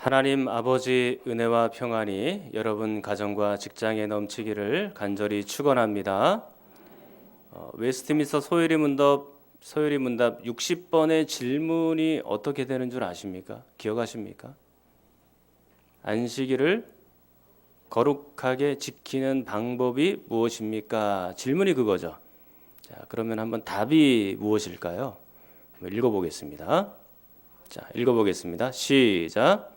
하나님 아버지 은혜와 평안이 여러분 가정과 직장에 넘치기를 간절히 축원합니다. 웨스트민스터 소요리 문답 60번의 질문이 어떻게 되는 줄 아십니까? 기억하십니까? 안식일을 거룩하게 지키는 방법이 무엇입니까? 질문이 그거죠. 자, 그러면 한번 답이 무엇일까요? 한번 읽어보겠습니다. 자, 읽어보겠습니다. 시작.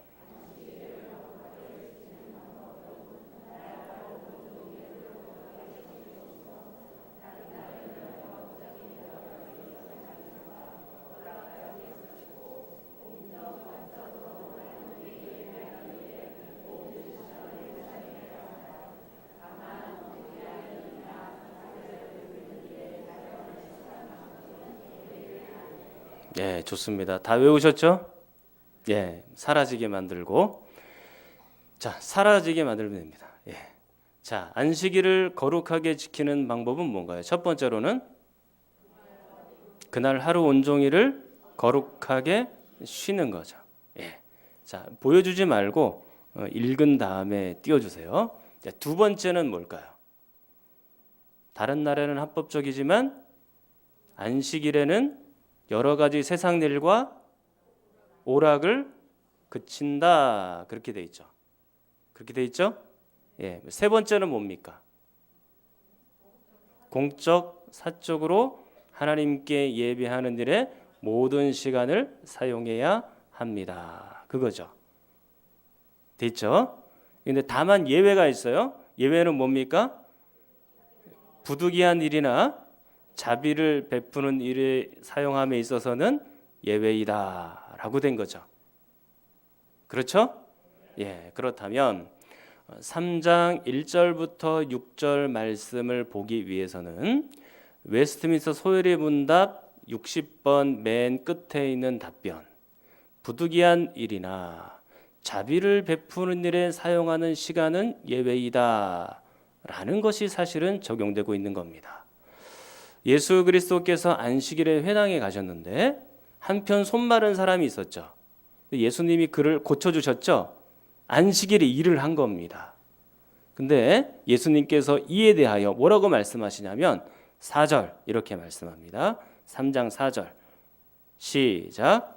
예, 좋습니다. 다 외우셨죠? 예, 사라지게 만들고. 자, 사라지게 만들면 됩니다. 예. 자, 안식일을 거룩하게 지키는 방법은 뭔가요? 첫 번째로는 그날 하루 온종일을 거룩하게 쉬는 거죠. 예. 자, 보여주지 말고 읽은 다음에 띄워주세요. 자, 두 번째는 뭘까요? 다른 날에는 합법적이지만 안식일에는 여러 가지 세상 일과 오락을 그친다. 그렇게 돼 있죠. 그렇게 돼 있죠? 예. 세 번째는 뭡니까? 공적, 사적으로 하나님께 예배하는 일에 모든 시간을 사용해야 합니다. 그거죠. 돼 있죠? 근데 다만 예외가 있어요. 예외는 뭡니까? 부득이한 일이나 자비를 베푸는 일에 사용함에 있어서는 예외이다라고 된 거죠. 그렇죠? 예, 그렇다면 3장 1절부터 6절 말씀을 보기 위해서는 웨스트민스터 소요리 문답 60번 맨 끝에 있는 답변, 부득이한 일이나 자비를 베푸는 일에 사용하는 시간은 예외이다 라는 것이 사실은 적용되고 있는 겁니다. 예수 그리스도께서 안식일에 회당에 가셨는데 한편 손 마른 사람이 있었죠. 예수님이 그를 고쳐주셨죠. 안식일에 일을 한 겁니다. 근데 예수님께서 이에 대하여 뭐라고 말씀하시냐면 4절 이렇게 말씀합니다. 3장 4절 시작.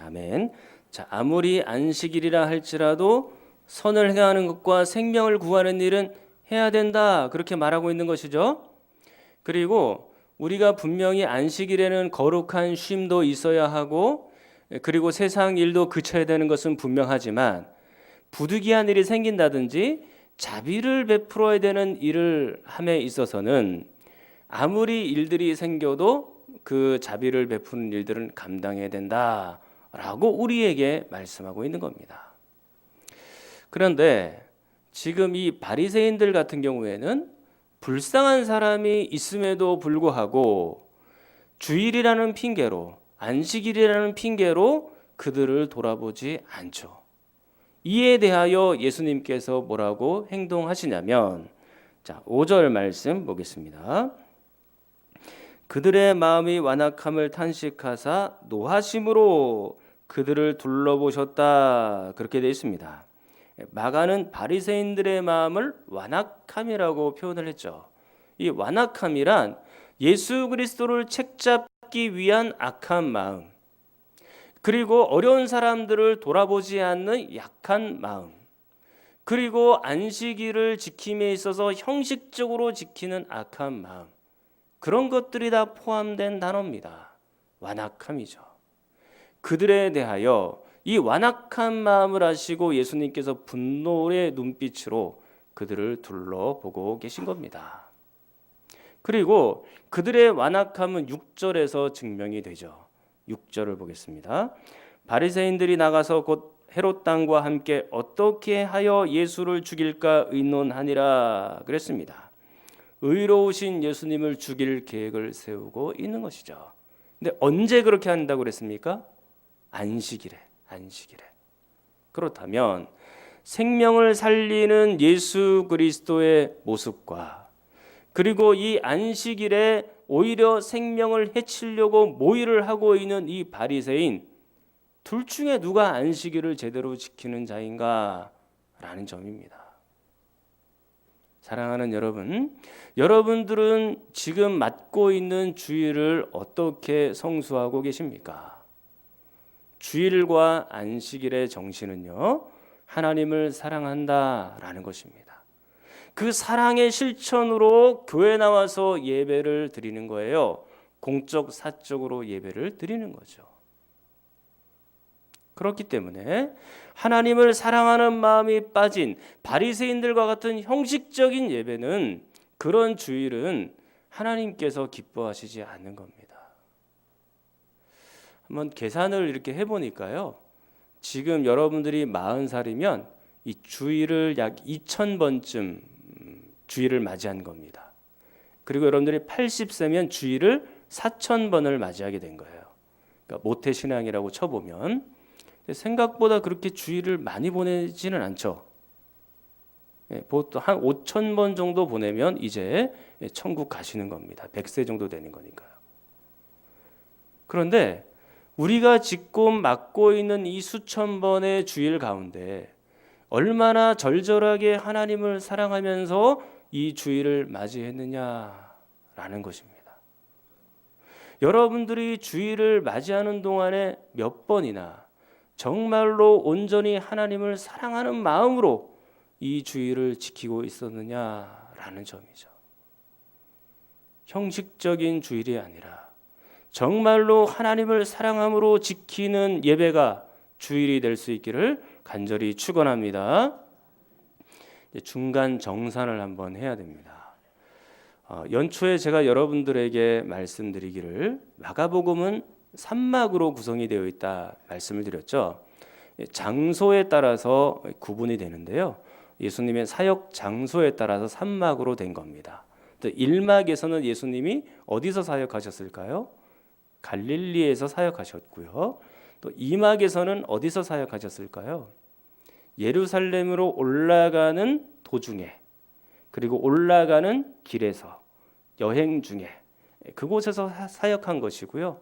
아멘. 자, 아무리 안식일이라 할지라도 선을 행하는 것과 생명을 구하는 일은 해야 된다. 그렇게 말하고 있는 것이죠. 그리고 우리가 분명히 안식일에는 거룩한 쉼도 있어야 하고 그리고 세상 일도 그쳐야 되는 것은 분명하지만 부득이한 일이 생긴다든지 자비를 베풀어야 되는 일을 함에 있어서는 아무리 일들이 생겨도 그 자비를 베푸는 일들은 감당해야 된다라고 우리에게 말씀하고 있는 겁니다. 그런데 지금 이 바리새인들 같은 경우에는 불쌍한 사람이 있음에도 불구하고 주일이라는 핑계로 안식일이라는 핑계로 그들을 돌아보지 않죠. 이에 대하여 예수님께서 뭐라고 행동하시냐면 자, 5절 말씀 보겠습니다. 그들의 마음이 완악함을 탄식하사 노하심으로 그들을 둘러보셨다. 그렇게 되어 있습니다. 마가는 바리새인들의 마음을 완악함이라고 표현을 했죠. 이 완악함이란 예수 그리스도를 책잡기 위한 악한 마음, 그리고 어려운 사람들을 돌아보지 않는 약한 마음, 그리고 안식일을 지킴에 있어서 형식적으로 지키는 악한 마음, 그런 것들이 다 포함된 단어입니다. 완악함이죠. 그들에 대하여 이 완악한 마음을 아시고 예수님께서 분노의 눈빛으로 그들을 둘러보고 계신 겁니다. 그리고 그들의 완악함은 6절에서 증명이 되죠. 6절을 보겠습니다. 바리새인들이 나가서 곧 헤롯 당과 함께 어떻게 하여 예수를 죽일까 의논하니라 그랬습니다. 의로우신 예수님을 죽일 계획을 세우고 있는 것이죠. 근데 언제 그렇게 한다고 그랬습니까? 안식일에. 그렇다면 생명을 살리는 예수 그리스도의 모습과 그리고 이 안식일에 오히려 생명을 해치려고 모의를 하고 있는 이 바리새인 둘 중에 누가 안식일을 제대로 지키는 자인가 라는 점입니다. 사랑하는 여러분, 여러분들은 지금 맡고 있는 주일을 어떻게 성수하고 계십니까? 주일과 안식일의 정신은요, 하나님을 사랑한다라는 것입니다. 그 사랑의 실천으로 교회 나와서 예배를 드리는 거예요. 공적, 사적으로 예배를 드리는 거죠. 그렇기 때문에 하나님을 사랑하는 마음이 빠진 바리새인들과 같은 형식적인 예배는, 그런 주일은 하나님께서 기뻐하시지 않는 겁니다. 한번 계산을 이렇게 해보니까요, 지금 여러분들이 40살이면 이 주일을 약 2000번쯤 주일을 맞이한 겁니다. 그리고 여러분들이 80세면 주일을 4000번을 맞이하게 된 거예요. 그러니까 모태신앙이라고 쳐보면 생각보다 그렇게 주일을 많이 보내지는 않죠. 보통 한 5000번 정도 보내면 이제 천국 가시는 겁니다. 100세 정도 되는 거니까요. 그런데 우리가 지금 맡고 있는 이 수천 번의 주일 가운데 얼마나 절절하게 하나님을 사랑하면서 이 주일을 맞이했느냐라는 것입니다. 여러분들이 주일을 맞이하는 동안에 몇 번이나 정말로 온전히 하나님을 사랑하는 마음으로 이 주일을 지키고 있었느냐라는 점이죠. 형식적인 주일이 아니라 정말로 하나님을 사랑함으로 지키는 예배가 주일이 될 수 있기를 간절히 축원합니다. 중간 정산을 한번 해야 됩니다. 연초에 제가 여러분들에게 말씀드리기를 마가복음은 3막으로 구성이 되어 있다 말씀을 드렸죠. 장소에 따라서 구분이 되는데요. 예수님의 사역 장소에 따라서 3막으로 된 겁니다. 1막에서는 예수님이 어디서 사역하셨을까요? 갈릴리에서 사역하셨고요. 또 2막에서는 어디서 사역하셨을까요? 예루살렘으로 올라가는 도중에, 그리고 올라가는 길에서, 여행 중에 그곳에서 사역한 것이고요.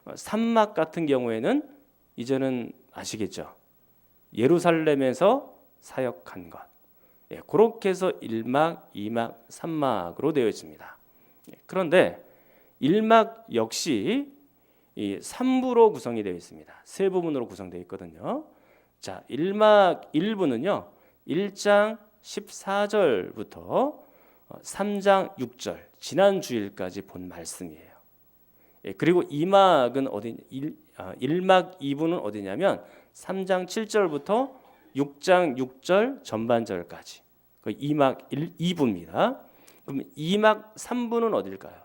3막 같은 경우에는 이제는 아시겠죠? 예루살렘에서 사역한 것. 그렇게 해서 1막, 2막, 3막으로 되어 있습니다. 그런데 1막 역시 이 3부로 구성이 되어 있습니다. 세 부분으로 구성되어 있거든요. 자, 1막 1부는요. 1장 14절부터 3장 6절, 지난 주일까지 본 말씀이에요. 그리고 2막은 어디 1막 2부는 어디냐면 3장 7절부터 6장 6절 전반절까지. 그 2막 2부입니다. 그럼 2막 3부는 어딜까요?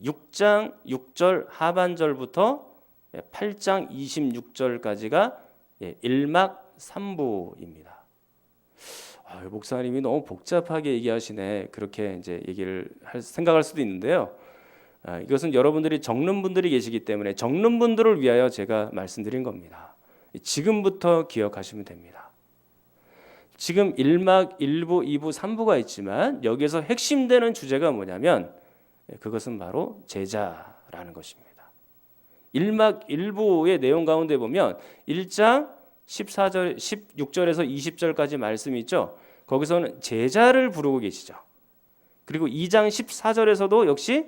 6장 6절 하반절부터 8장 26절까지가 1막 3부입니다. 목사님이 너무 복잡하게 얘기하시네. 그렇게 이제 얘기를 생각할 수도 있는데요. 이것은 여러분들이 적는 분들이 계시기 때문에 적는 분들을 위하여 제가 말씀드린 겁니다. 지금부터 기억하시면 됩니다. 지금 1막 1부, 2부, 3부가 있지만 여기에서 핵심되는 주제가 뭐냐면 그것은 바로 제자라는 것입니다. 1막 1부의 내용 가운데 보면 1장 14절, 16절에서 20절까지 말씀이 있죠. 거기서는 제자를 부르고 계시죠. 그리고 2장 14절에서도 역시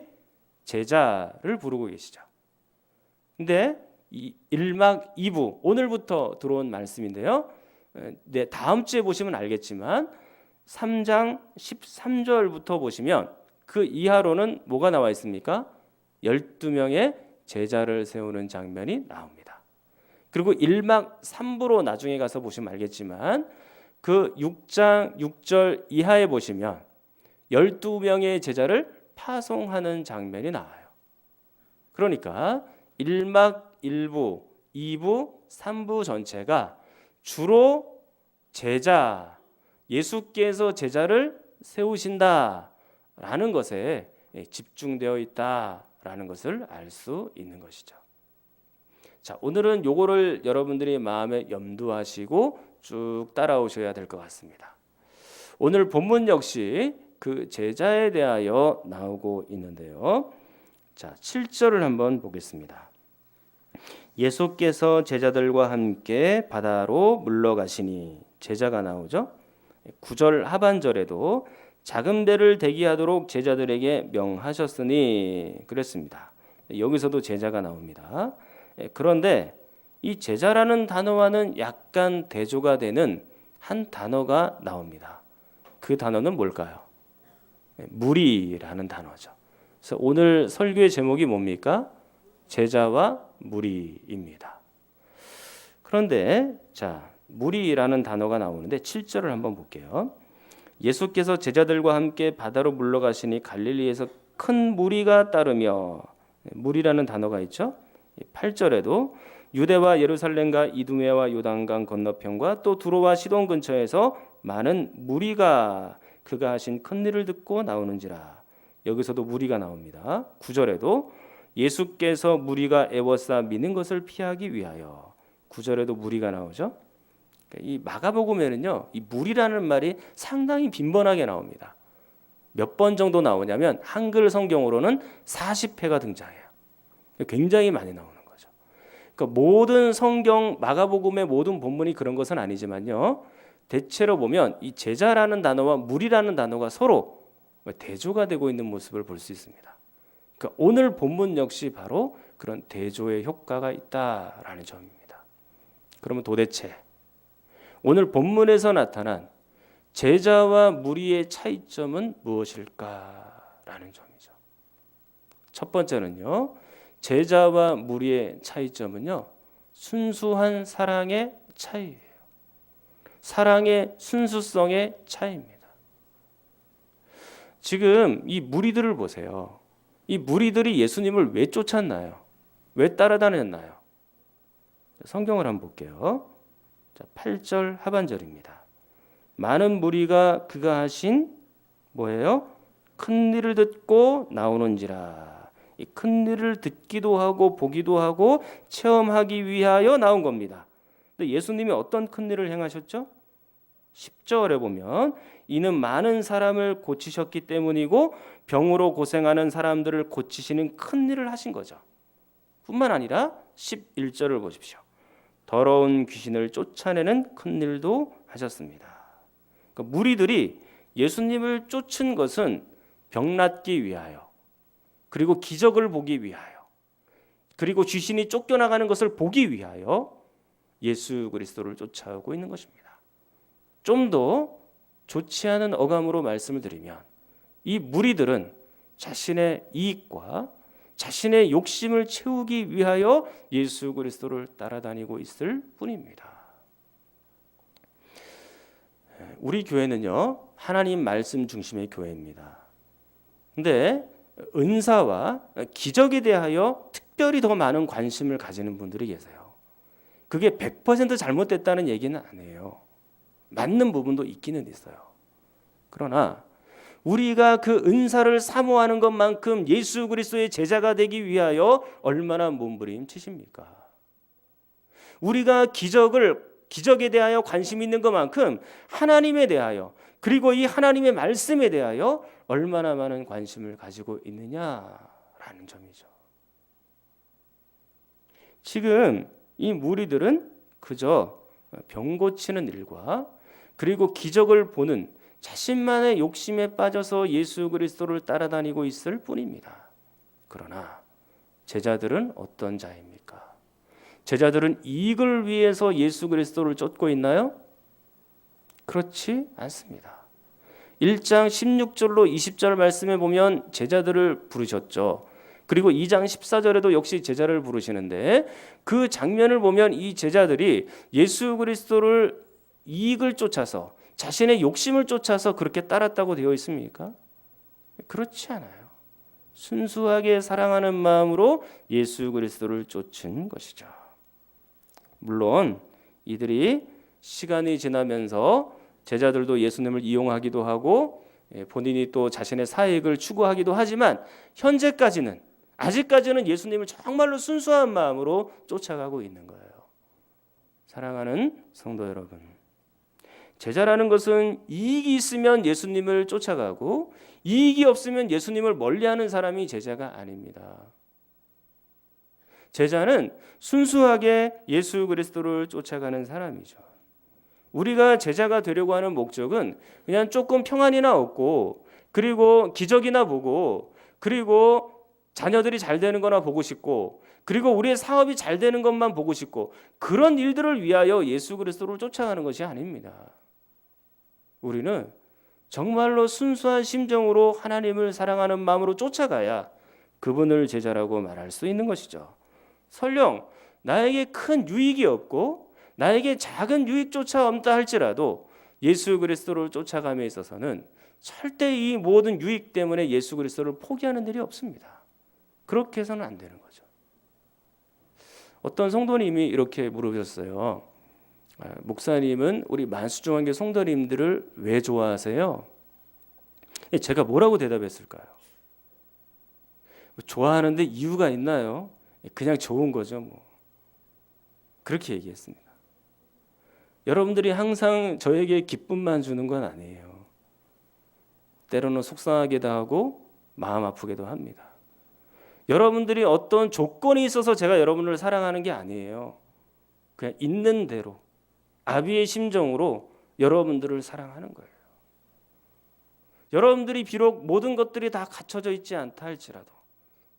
제자를 부르고 계시죠. 근데 1막 2부, 오늘부터 들어온 말씀인데요. 다음 주에 보시면 알겠지만 3장 13절부터 보시면 그 이하로는 뭐가 나와 있습니까? 12명의 제자를 세우는 장면이 나옵니다. 그리고 1막 3부로 나중에 가서 보시면 알겠지만 그 6장 6절 이하에 보시면 12명의 제자를 파송하는 장면이 나와요. 그러니까 1막 1부, 2부, 3부 전체가 주로 제자, 예수께서 제자를 세우신다라는 것에 집중되어 있다라는 것을 알 수 있는 것이죠. 자, 오늘은 요거를 여러분들이 마음에 염두하시고 쭉 따라오셔야 될 것 같습니다. 오늘 본문 역시 그 제자에 대하여 나오고 있는데요. 자, 7절을 한번 보겠습니다. 예수께서 제자들과 함께 바다로 물러가시니, 제자가 나오죠. 9절 하반절에도 작은 배를 대기하도록 제자들에게 명하셨으니 그랬습니다. 여기서도 제자가 나옵니다. 그런데 이 제자라는 단어와는 약간 대조가 되는 한 단어가 나옵니다. 그 단어는 뭘까요? 무리라는 단어죠. 그래서 오늘 설교의 제목이 뭡니까? 제자와 무리입니다. 그런데 자, 무리라는 단어가 나오는데 7절을 한번 볼게요. 예수께서 제자들과 함께 바다로 물러가시니 갈릴리에서 큰 무리가 따르며, 무리라는 단어가 있죠. 8절에도 유대와 예루살렘과 이두메와 요단강 건너편과 또 두로와 시돈 근처에서 많은 무리가 그가 하신 큰 일을 듣고 나오는지라. 여기서도 무리가 나옵니다. 9절에도 예수께서 무리가 애워싸 미는 것을 피하기 위하여. 9절에도 무리가 나오죠. 이 마가복음에는요, 이 무리라는 말이 상당히 빈번하게 나옵니다. 몇 번 정도 나오냐면 한글 성경으로는 40회가 등장해요. 굉장히 많이 나오는 거죠. 그러니까 모든 성경 마가복음의 모든 본문이 그런 것은 아니지만요, 대체로 보면 이 제자라는 단어와 무리라는 단어가 서로 대조가 되고 있는 모습을 볼 수 있습니다. 그러니까 오늘 본문 역시 바로 그런 대조의 효과가 있다라는 점입니다. 그러면 도대체 오늘 본문에서 나타난 제자와 무리의 차이점은 무엇일까라는 점이죠. 첫 번째는요, 제자와 무리의 차이점은요, 순수한 사랑의 차이예요. 사랑의 순수성의 차이입니다. 지금 이 무리들을 보세요. 이 무리들이 예수님을 왜 쫓았나요? 왜 따라다녔나요? 성경을 한번 볼게요. 8절 하반절입니다. 많은 무리가 그가 하신 뭐예요? 큰 일을 듣고 나오는지라. 이 큰 일을 듣기도 하고 보기도 하고 체험하기 위하여 나온 겁니다. 근데 예수님이 어떤 큰 일을 행하셨죠? 10절에 보면 이는 많은 사람을 고치셨기 때문이고 병으로 고생하는 사람들을 고치시는 큰 일을 하신 거죠. 뿐만 아니라 11절을 보십시오. 더러운 귀신을 쫓아내는 큰 일도 하셨습니다. 그러니까 무리들이 예수님을 쫓은 것은 병 낫기 위하여, 그리고 기적을 보기 위하여, 그리고 귀신이 쫓겨나가는 것을 보기 위하여 예수 그리스도를 쫓아오고 있는 것입니다. 좀 더 좋지 않은 어감으로 말씀을 드리면 이 무리들은 자신의 이익과 자신의 욕심을 채우기 위하여 예수 그리스도를 따라다니고 있을 뿐입니다. 우리 교회는요, 하나님 말씀 중심의 교회입니다. 근데 은사와 기적에 대하여 특별히 더 많은 관심을 가지는 분들이 계세요. 그게 100% 잘못됐다는 얘기는 아니에요. 맞는 부분도 있기는 있어요. 그러나 우리가 그 은사를 사모하는 것만큼 예수 그리스도의 제자가 되기 위하여 얼마나 몸부림치십니까? 우리가 기적에 대하여 관심 있는 것만큼 하나님에 대하여, 그리고 이 하나님의 말씀에 대하여 얼마나 많은 관심을 가지고 있느냐라는 점이죠. 지금 이 무리들은 그저 병 고치는 일과 그리고 기적을 보는 자신만의 욕심에 빠져서 예수 그리스도를 따라다니고 있을 뿐입니다. 그러나 제자들은 어떤 자입니까? 제자들은 이익을 위해서 예수 그리스도를 쫓고 있나요? 그렇지 않습니다. 1장 16절로 20절 말씀에 보면 제자들을 부르셨죠. 그리고 2장 14절에도 역시 제자를 부르시는데 그 장면을 보면 이 제자들이 예수 그리스도를 이익을 쫓아서, 자신의 욕심을 쫓아서 그렇게 따랐다고 되어 있습니까? 그렇지 않아요. 순수하게 사랑하는 마음으로 예수 그리스도를 쫓은 것이죠. 물론 이들이 시간이 지나면서 제자들도 예수님을 이용하기도 하고 본인이 또 자신의 사익을 추구하기도 하지만 아직까지는 예수님을 정말로 순수한 마음으로 쫓아가고 있는 거예요. 사랑하는 성도 여러분, 제자라는 것은 이익이 있으면 예수님을 쫓아가고 이익이 없으면 예수님을 멀리하는 사람이 제자가 아닙니다. 제자는 순수하게 예수 그리스도를 쫓아가는 사람이죠. 우리가 제자가 되려고 하는 목적은 그냥 조금 평안이나 얻고 그리고 기적이나 보고 그리고 자녀들이 잘 되는 거나 보고 싶고 그리고 우리의 사업이 잘 되는 것만 보고 싶고 그런 일들을 위하여 예수 그리스도를 쫓아가는 것이 아닙니다. 우리는 정말로 순수한 심정으로 하나님을 사랑하는 마음으로 쫓아가야 그분을 제자라고 말할 수 있는 것이죠. 설령 나에게 큰 유익이 없고 나에게 작은 유익조차 없다 할지라도 예수 그리스도를 쫓아감에 있어서는 절대 이 모든 유익 때문에 예수 그리스도를 포기하는 일이 없습니다. 그렇게 해서는 안 되는 거죠. 어떤 성도님이 이렇게 물으셨어요. 목사님은 우리 만수중앙교 성도님들을 왜 좋아하세요? 제가 뭐라고 대답했을까요? 좋아하는데 이유가 있나요? 그냥 좋은 거죠. 그렇게 얘기했습니다. 여러분들이 항상 저에게 기쁨만 주는 건 아니에요. 때로는 속상하기도 하고 마음 아프기도 합니다. 여러분들이 어떤 조건이 있어서 제가 여러분을 사랑하는 게 아니에요. 그냥 있는 대로 아비의 심정으로 여러분들을 사랑하는 거예요. 여러분들이 비록 모든 것들이 다 갖춰져 있지 않다 할지라도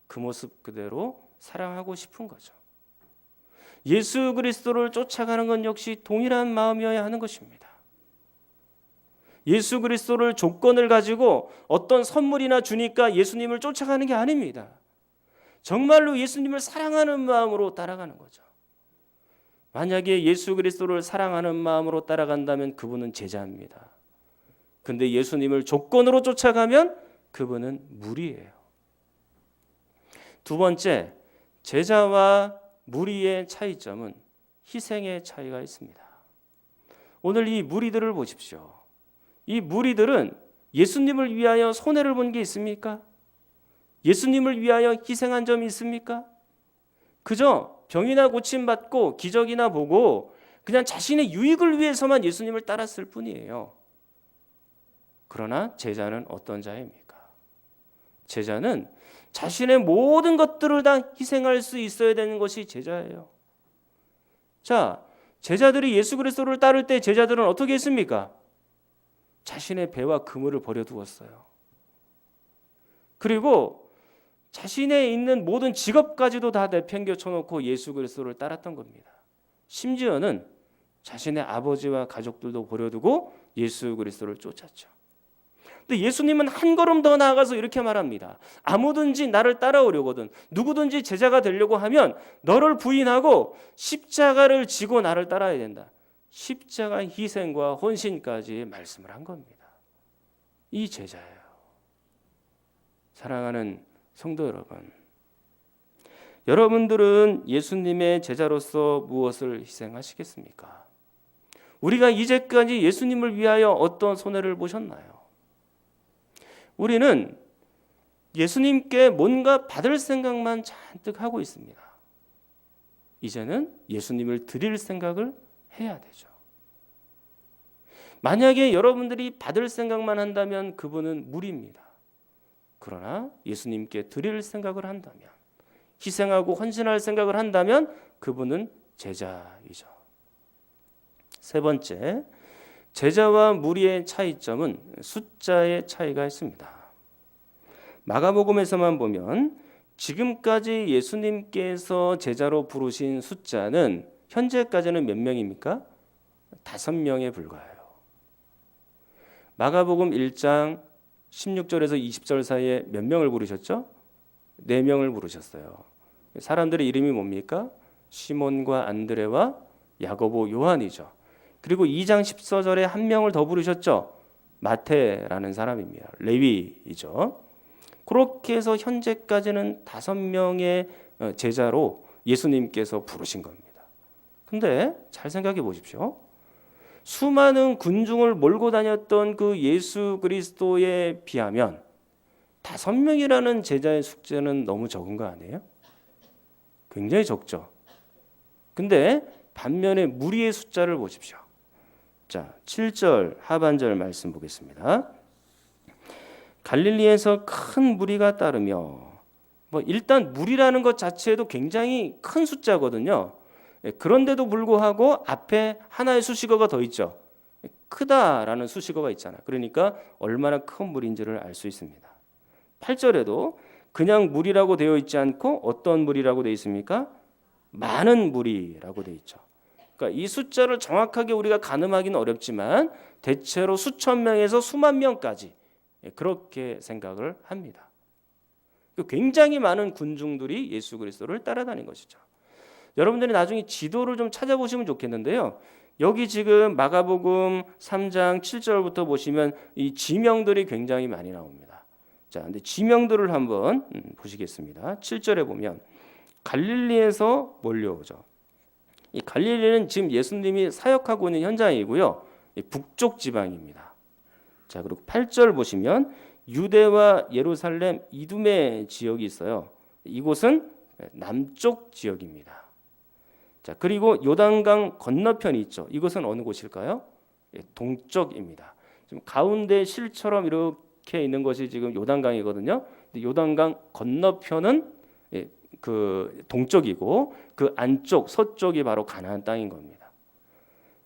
그 모습 그대로 사랑하고 싶은 거죠. 예수 그리스도를 쫓아가는 건 역시 동일한 마음이어야 하는 것입니다. 예수 그리스도를 조건을 가지고 어떤 선물이나 주니까 예수님을 쫓아가는 게 아닙니다. 정말로 예수님을 사랑하는 마음으로 따라가는 거죠. 만약에 예수 그리스도를 사랑하는 마음으로 따라간다면 그분은 제자입니다. 근데 예수님을 조건으로 쫓아가면 그분은 무리예요. 두 번째, 제자와 무리의 차이점은 희생의 차이가 있습니다. 오늘 이 무리들을 보십시오. 이 무리들은 예수님을 위하여 손해를 본 게 있습니까? 예수님을 위하여 희생한 점이 있습니까? 그저 병이나 고침받고 기적이나 보고 그냥 자신의 유익을 위해서만 예수님을 따랐을 뿐이에요. 그러나 제자는 어떤 자입니까? 제자는 자신의 모든 것들을 다 희생할 수 있어야 되는 것이 제자예요. 자, 제자들이 예수 그리스도를 따를 때 제자들은 어떻게 했습니까? 자신의 배와 그물을 버려두었어요. 그리고 자신의 있는 모든 직업까지도 다 내팽겨 쳐놓고 예수 그리스도를 따랐던 겁니다. 심지어는 자신의 아버지와 가족들도 버려두고 예수 그리스도를 쫓았죠. 근데 예수님은 한 걸음 더 나아가서 이렇게 말합니다. 아무든지 나를 따라오려거든 누구든지 제자가 되려고 하면 너를 부인하고 십자가를 지고 나를 따라야 된다. 십자가 희생과 헌신까지 말씀을 한 겁니다. 이 제자예요. 사랑하는 성도 여러분, 여러분들은 예수님의 제자로서 무엇을 희생하시겠습니까? 우리가 이제까지 예수님을 위하여 어떤 손해를 보셨나요? 우리는 예수님께 뭔가 받을 생각만 잔뜩 하고 있습니다. 이제는 예수님을 드릴 생각을 해야 되죠. 만약에 여러분들이 받을 생각만 한다면 그분은 무리입니다. 그러나 예수님께 드릴 생각을 한다면, 희생하고 헌신할 생각을 한다면 그분은 제자이죠. 세 번째, 제자와 무리의 차이점은 숫자의 차이가 있습니다. 마가복음에서만 보면 지금까지 예수님께서 제자로 부르신 숫자는 현재까지는 몇 명입니까? 5명에 불과해요. 마가복음 1장 16절에서 20절 사이에 몇 명을 부르셨죠? 4명을 부르셨어요. 사람들의 이름이 뭡니까? 시몬과 안드레와 야고보, 요한이죠. 그리고 2장 14절에 한 명을 더 부르셨죠. 마태라는 사람입니다. 레위이죠. 그렇게 해서 현재까지는 5명의 제자로 예수님께서 부르신 겁니다. 근데 잘 생각해 보십시오. 수많은 군중을 몰고 다녔던 그 예수 그리스도에 비하면 5명이라는 제자의 숫자는 너무 적은 거 아니에요? 굉장히 적죠. 근데 반면에 무리의 숫자를 보십시오. 자, 7절 하반절 말씀 보겠습니다. 갈릴리에서 큰 무리가 따르며, 일단 무리라는 것 자체도 굉장히 큰 숫자거든요. 그런데도 불구하고 앞에 하나의 수식어가 더 있죠. 크다라는 수식어가 있잖아. 그러니까 얼마나 큰 무리인지를 알 수 있습니다. 8절에도 그냥 무리라고 되어 있지 않고 어떤 무리라고 되어 있습니까? 많은 무리라고 되어 있죠. 그러니까 이 숫자를 정확하게 우리가 가늠하기는 어렵지만 대체로 수천 명에서 수만 명까지 그렇게 생각을 합니다. 굉장히 많은 군중들이 예수 그리스도를 따라다닌 것이죠. 여러분들이 나중에 지도를 좀 찾아보시면 좋겠는데요. 여기 지금 마가복음 3장 7절부터 보시면 이 지명들이 굉장히 많이 나옵니다. 자, 근데 지명들을 한번 보시겠습니다. 7절에 보면 갈릴리에서 몰려오죠. 이 갈릴리는 지금 예수님이 사역하고 있는 현장이고요. 북쪽 지방입니다. 자, 그리고 8절 보시면 유대와 예루살렘 이두메 지역이 있어요. 이곳은 남쪽 지역입니다. 자, 그리고 요단강 건너편이 있죠. 이것은 어느 곳일까요? 동쪽입니다. 지금 가운데 실처럼 이렇게 있는 것이 지금 요단강이거든요. 요단강 건너편은 그 동쪽이고 그 안쪽 서쪽이 바로 가나안 땅인 겁니다.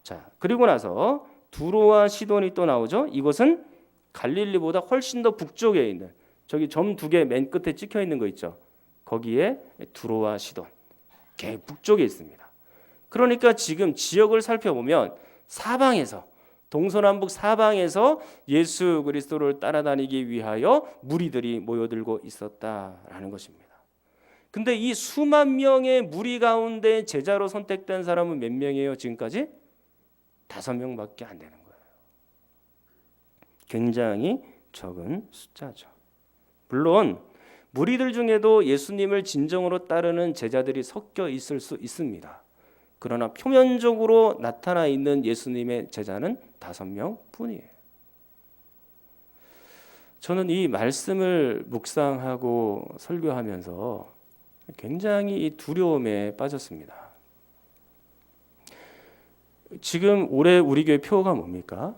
자, 그리고 나서 두로와 시돈이 또 나오죠. 이것은 갈릴리보다 훨씬 더 북쪽에 있는 저기 점 두 개 맨 끝에 찍혀 있는 거 있죠. 거기에 두로와 시돈, 개 북쪽에 있습니다. 그러니까 지금 지역을 살펴보면 사방에서 동서남북 사방에서 예수 그리스도를 따라다니기 위하여 무리들이 모여들고 있었다라는 것입니다. 근데 이 수만 명의 무리 가운데 제자로 선택된 사람은 몇 명이에요? 지금까지 5명밖에 안 되는 거예요. 굉장히 적은 숫자죠. 물론 무리들 중에도 예수님을 진정으로 따르는 제자들이 섞여 있을 수 있습니다. 그러나 표면적으로 나타나 있는 예수님의 제자는 5명 뿐이에요. 저는 이 말씀을 묵상하고 설교하면서 굉장히 두려움에 빠졌습니다. 지금 올해 우리 교회 표어가 뭡니까?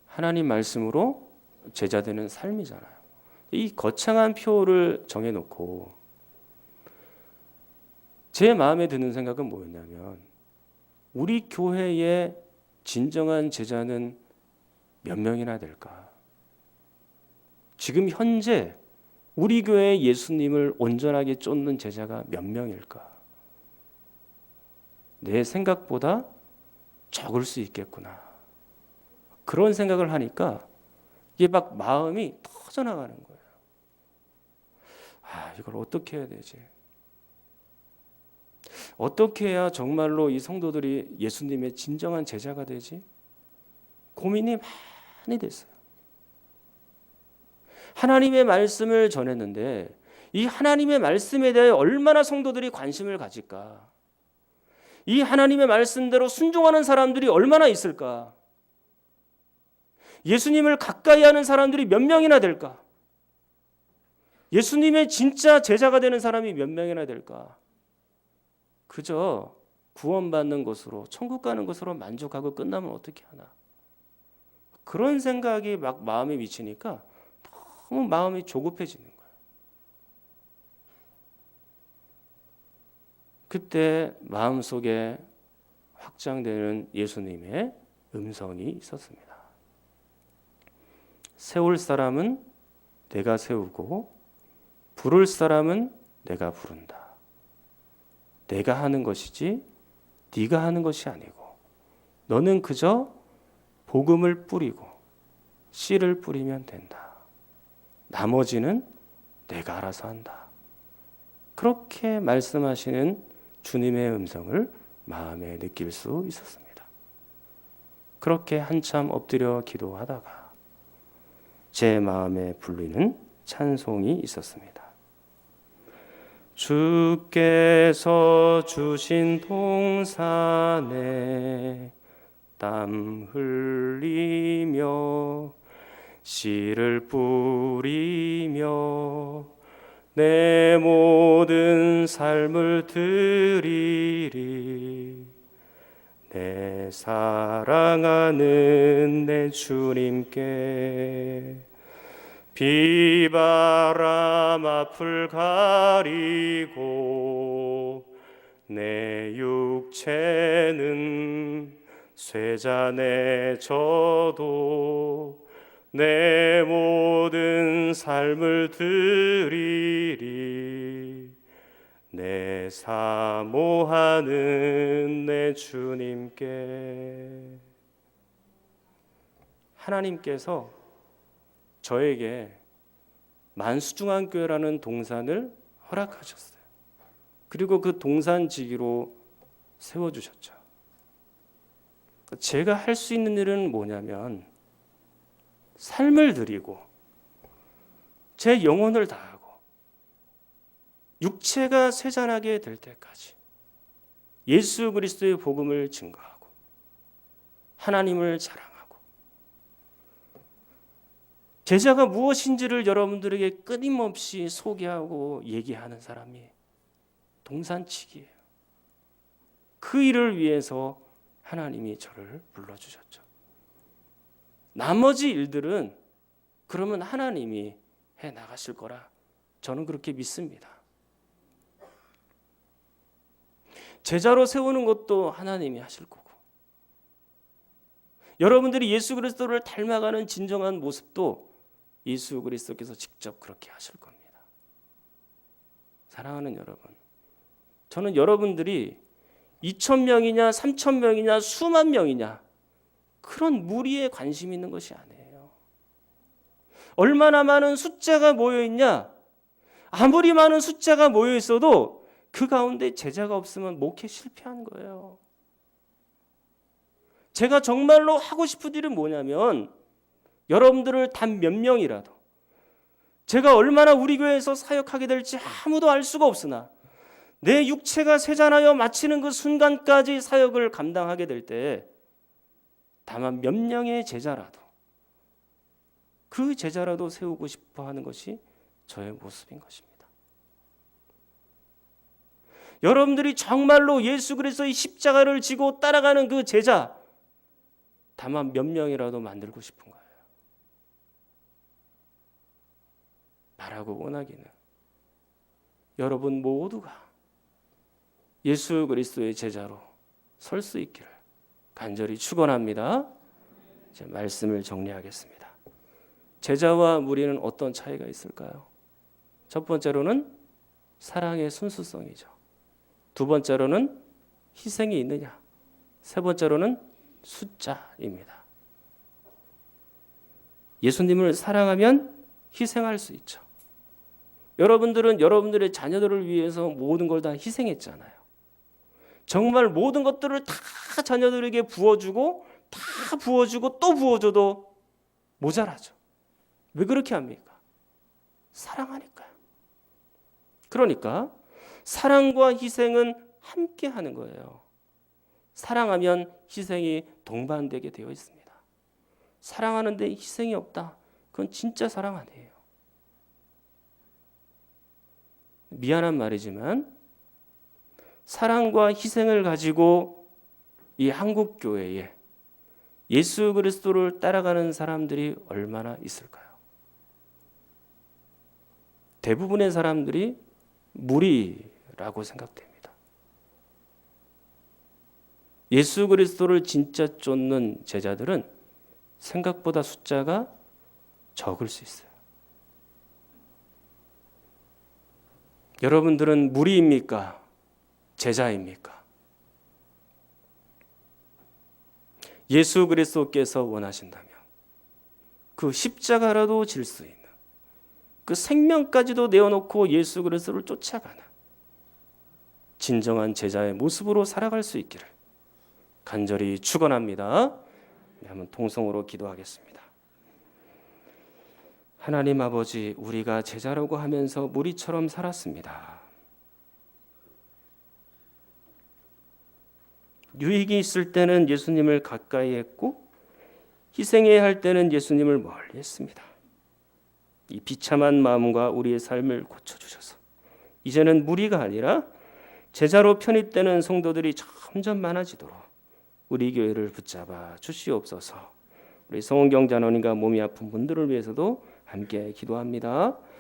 하나님 말씀으로 제자되는 삶이잖아요. 이 거창한 표어를 정해놓고 제 마음에 드는 생각은 뭐였냐면 우리 교회의 진정한 제자는 몇 명이나 될까? 지금 현재 우리 교회 예수님을 온전하게 쫓는 제자가 몇 명일까? 내 생각보다 적을 수 있겠구나. 그런 생각을 하니까 이게 막 마음이 터져나가는 거예요. 이걸 어떻게 해야 되지? 어떻게 해야 정말로 이 성도들이 예수님의 진정한 제자가 되지? 고민이 많이 됐어요. 하나님의 말씀을 전했는데 이 하나님의 말씀에 대해 얼마나 성도들이 관심을 가질까? 이 하나님의 말씀대로 순종하는 사람들이 얼마나 있을까? 예수님을 가까이 하는 사람들이 몇 명이나 될까? 예수님의 진짜 제자가 되는 사람이 몇 명이나 될까? 그저 구원받는 것으로 천국 가는 것으로 만족하고 끝나면 어떻게 하나? 그런 생각이 막 마음에 미치니까 너무 마음이 조급해지는 거예요. 그때 마음속에 확장되는 예수님의 음성이 있었습니다. 세울 사람은 내가 세우고 부를 사람은 내가 부른다. 내가 하는 것이지 네가 하는 것이 아니고 너는 그저 복음을 뿌리고 씨를 뿌리면 된다. 나머지는 내가 알아서 한다. 그렇게 말씀하시는 주님의 음성을 마음에 느낄 수 있었습니다. 그렇게 한참 엎드려 기도하다가 제 마음에 불리는 찬송이 있었습니다. 주께서 주신 동산에 땀 흘리며 씨를 뿌리며 내 모든 삶을 드리리 내 사랑하는 내 주님께 비바람 앞을 가리고 내 육체는 쇠잔에 져도 내 모든 삶을 드리리. 내 사모하는 내 주님께. 하나님께서 저에게 만수중앙교회라는 동산을 허락하셨어요. 그리고 그 동산지기로 세워주셨죠. 제가 할 수 있는 일은 뭐냐면 삶을 드리고 제 영혼을 다하고 육체가 쇠잔하게 될 때까지 예수 그리스도의 복음을 증거하고 하나님을 자랑하고 제자가 무엇인지를 여러분들에게 끊임없이 소개하고 얘기하는 사람이 동산치기예요. 그 일을 위해서 하나님이 저를 불러주셨죠. 나머지 일들은 그러면 하나님이 해 나가실 거라 저는 그렇게 믿습니다. 제자로 세우는 것도 하나님이 하실 거고 여러분들이 예수 그리스도를 닮아가는 진정한 모습도 예수 그리스도께서 직접 그렇게 하실 겁니다. 사랑하는 여러분, 저는 여러분들이 2,000명이냐 3,000명이냐 수만 명이냐 그런 무리에 관심 있는 것이 아니에요. 얼마나 많은 숫자가 모여있냐, 아무리 많은 숫자가 모여있어도 그 가운데 제자가 없으면 목회 실패한 거예요. 제가 정말로 하고 싶은 일은 뭐냐면 여러분들을 단 몇 명이라도 제가 얼마나 우리 교회에서 사역하게 될지 아무도 알 수가 없으나 내 육체가 쇠잔하여 마치는 그 순간까지 사역을 감당하게 될 때 다만 몇 명의 제자라도 그 제자라도 세우고 싶어 하는 것이 저의 모습인 것입니다. 여러분들이 정말로 예수 그리스도의 십자가를 지고 따라가는 그 제자 다만 몇 명이라도 만들고 싶은 거예요. 바라고 원하기는 여러분 모두가 예수 그리스도의 제자로 설 수 있기를 간절히 축원합니다. 제 말씀을 정리하겠습니다. 제자와 무리는 어떤 차이가 있을까요? 첫 번째로는 사랑의 순수성이죠. 두 번째로는 희생이 있느냐. 세 번째로는 숫자입니다. 예수님을 사랑하면 희생할 수 있죠. 여러분들은 여러분들의 자녀들을 위해서 모든 걸 다 희생했잖아요. 정말 모든 것들을 다 자녀들에게 부어주고 또 부어줘도 모자라죠. 왜 그렇게 합니까? 사랑하니까요. 그러니까 사랑과 희생은 함께 하는 거예요. 사랑하면 희생이 동반되게 되어 있습니다. 사랑하는데 희생이 없다. 그건 진짜 사랑 아니에요. 미안한 말이지만 사랑과 희생을 가지고 이 한국 교회에 예수 그리스도를 따라가는 사람들이 얼마나 있을까요? 대부분의 사람들이 무리라고 생각됩니다. 예수 그리스도를 진짜 쫓는 제자들은 생각보다 숫자가 적을 수 있어요. 여러분들은 무리입니까? 제자입니까? 예수 그리스도께서 원하신다면 그 십자가라도 질 수 있는 그 생명까지도 내어놓고 예수 그리스도를 쫓아가는 진정한 제자의 모습으로 살아갈 수 있기를 간절히 축원합니다. 한번 통성으로 기도하겠습니다. 하나님 아버지, 우리가 제자라고 하면서 무리처럼 살았습니다. 유익이 있을 때는 예수님을 가까이 했고 희생해야 할 때는 예수님을 멀리 했습니다. 이 비참한 마음과 우리의 삶을 고쳐주셔서 이제는 무리가 아니라 제자로 편입되는 성도들이 점점 많아지도록 우리 교회를 붙잡아 주시옵소서. 우리 성원경 장로님과 몸이 아픈 분들을 위해서도 함께 기도합니다.